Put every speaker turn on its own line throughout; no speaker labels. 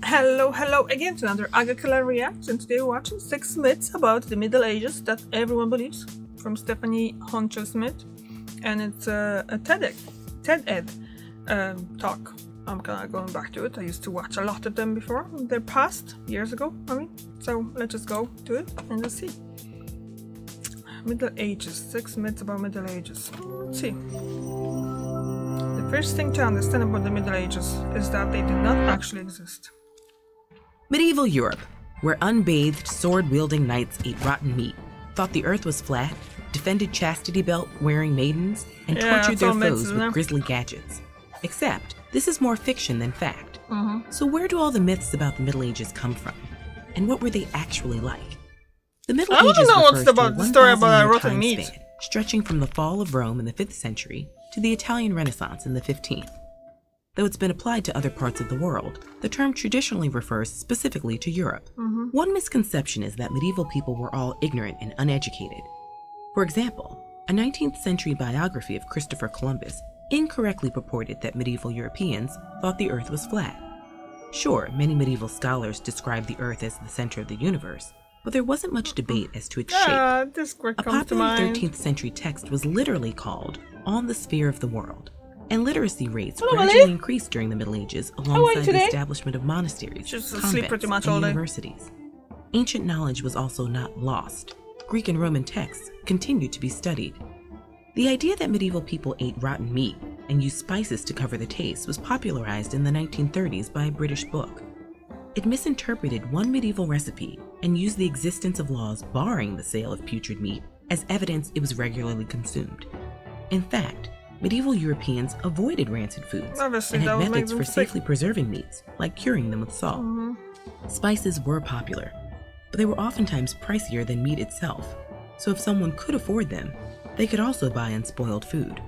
Hello again to another Agakala reaction. Today we're watching 6 myths about the Middle Ages that everyone believes, from Stephanie Honchell Smith, and it's a TED-Ed talk. I'm kind of going back to it. I used to watch a lot of them before. They're past, years ago, I mean. So let's just go to it and let's see. Middle Ages, 6 myths about Middle Ages. Let's see. The first thing to understand about the Middle Ages is that they did not actually exist.
Medieval Europe, where unbathed, sword-wielding knights ate rotten meat, thought the earth was flat, defended chastity belt-wearing maidens, and tortured their foes with grisly gadgets. Except, this is more fiction than fact. So where do all the myths about the Middle Ages come from? And what were they actually like? The Middle Ages refers to a 1,000-year time span, stretching from the fall of Rome in the 5th century to the Italian Renaissance in the 15th. Though it's been applied to other parts of the world, the term traditionally refers specifically to Europe. One misconception is that medieval people were all ignorant and uneducated. For example, a 19th century biography of Christopher Columbus incorrectly purported that medieval Europeans thought the earth was flat. Sure, many medieval scholars described the earth as the center of the universe, but there wasn't much debate as to its shape. A popular 13th century text was literally called On the Sphere of the World, and literacy rates gradually increased during the Middle Ages alongside the establishment of monasteries, convents, and universities. Ancient knowledge was also not lost. Greek and Roman texts continued to be studied. The idea that medieval people ate rotten meat and used spices to cover the taste was popularized in the 1930s by a British book. It misinterpreted one medieval recipe and used the existence of laws barring the sale of putrid meat as evidence it was regularly consumed. In fact, medieval Europeans avoided rancid foods and had methods for safely preserving meats, like curing them with salt. Spices were popular, but they were oftentimes pricier than meat itself, so if someone could afford them, they could also buy unspoiled food.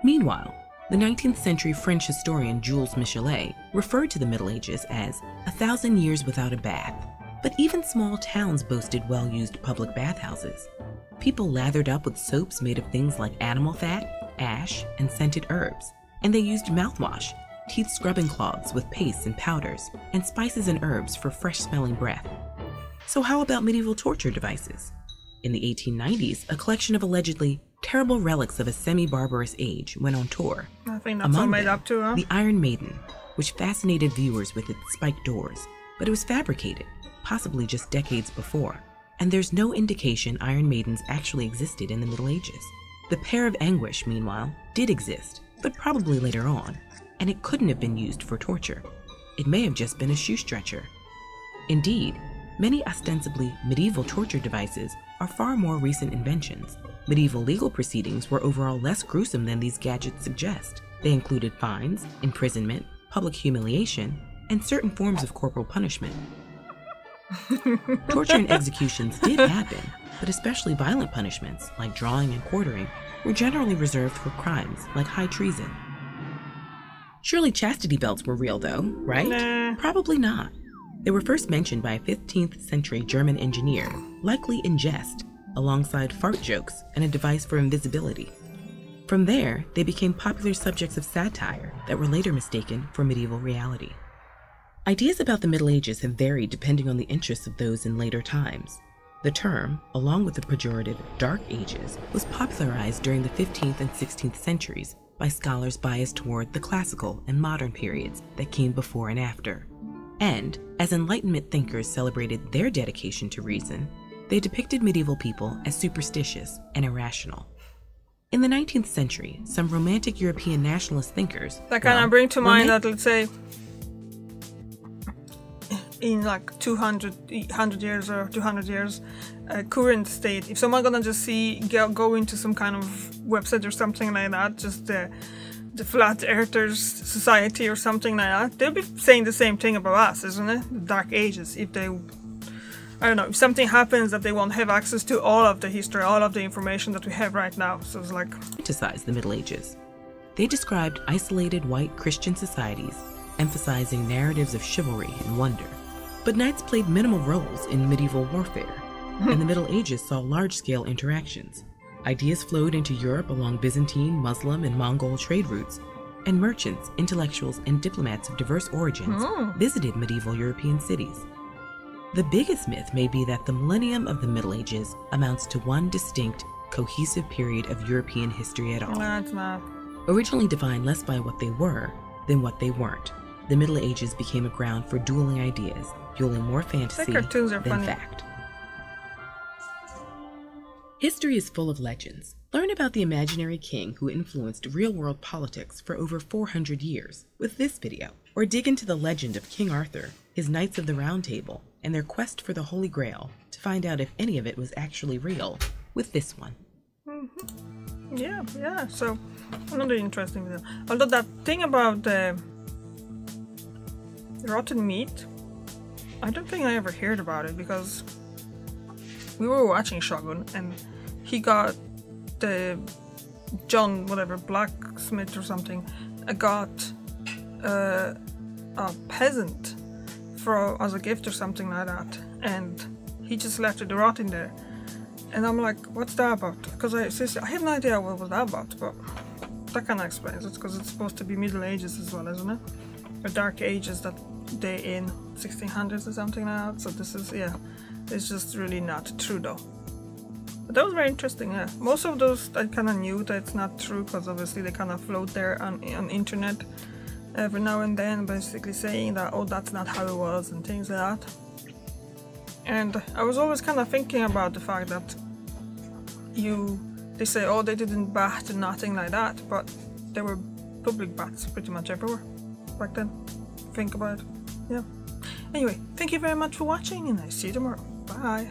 Meanwhile, the 19th century French historian Jules Michelet referred to the Middle Ages as 1,000 years without a bath, but even small towns boasted well-used public bathhouses. People lathered up with soaps made of things like animal fat, ash, and scented herbs, and they used mouthwash, teeth scrubbing cloths with pastes and powders, and spices and herbs for fresh-smelling breath. So how about medieval torture devices? In the 1890s, a collection of allegedly terrible relics of a semi-barbarous age went on tour.
I think that's all made up too, huh?
The Iron Maiden, which fascinated viewers with its spiked doors, but it was fabricated, possibly just decades before, and there's no indication Iron Maidens actually existed in the Middle Ages. The Pear of Anguish, meanwhile, did exist, but probably later on, and it couldn't have been used for torture. It may have just been a shoe stretcher. Indeed, many ostensibly medieval torture devices are far more recent inventions. Medieval legal proceedings were overall less gruesome than these gadgets suggest. They included fines, imprisonment, public humiliation, and certain forms of corporal punishment. Torture and executions did happen, but especially violent punishments, like drawing and quartering, were generally reserved for crimes like high treason. Surely chastity belts were real though, right?
Nah.
Probably not. They were first mentioned by a 15th century German engineer, likely in jest, alongside fart jokes and a device for invisibility. From there, they became popular subjects of satire that were later mistaken for medieval reality. Ideas about the Middle Ages have varied depending on the interests of those in later times. The term, along with the pejorative Dark Ages, was popularized during the 15th and 16th centuries by scholars biased toward the classical and modern periods that came before and after. And, as Enlightenment thinkers celebrated their dedication to reason, they depicted medieval people as superstitious and irrational. In the 19th century, some romantic European nationalist thinkers
that kind of bring to mind that, let's say, in like 100 years or 200 years, current state, if someone gonna just go into some kind of website or something like that, just the Flat Earthers Society or something like that, they'll be saying the same thing about us, isn't it? The Dark Ages. If they, I don't know, if something happens that they won't have access to all of the history, all of the information that we have right now. So it's like...
Criticize the Middle Ages. They described isolated white Christian societies, emphasizing narratives of chivalry and wonder. But knights played minimal roles in medieval warfare, and the Middle Ages saw large-scale interactions. Ideas flowed into Europe along Byzantine, Muslim, and Mongol trade routes, and merchants, intellectuals, and diplomats of diverse origins visited medieval European cities. The biggest myth may be that the millennium of the Middle Ages amounts to one distinct, cohesive period of European history at all.
No, it's not.
Originally defined less by what they were than what they weren't, the Middle Ages became a ground for dueling ideas, fueling more fantasy than fact. History is full of legends. Learn about the imaginary king who influenced real-world politics for over 400 years with this video, or dig into the legend of King Arthur, his Knights of the Round Table, and their quest for the Holy Grail to find out if any of it was actually real with this one.
Yeah, so another interesting video. Although that thing about the rotten meat, I don't think I ever heard about it, because we were watching Shogun and he got the John whatever blacksmith or something got a peasant as a gift or something like that, and he just left it rotting there. And I'm like, what's that about? Because I have no idea what was that about, but that kind of explains it, because it's supposed to be Middle Ages as well, isn't it? Or Dark Ages that they in 1600s or something like that. So this is, yeah, it's just really not true though. But that was very interesting, yeah. Most of those I kind of knew that it's not true, because obviously they kind of float there on internet every now and then, basically saying that, oh, that's not how it was and things like that. And I was always kind of thinking about the fact that they say, oh, they didn't bat and nothing like that, but there were public bats pretty much everywhere back then. Think about it, yeah. Anyway, thank you very much for watching, and I see you tomorrow. Bye.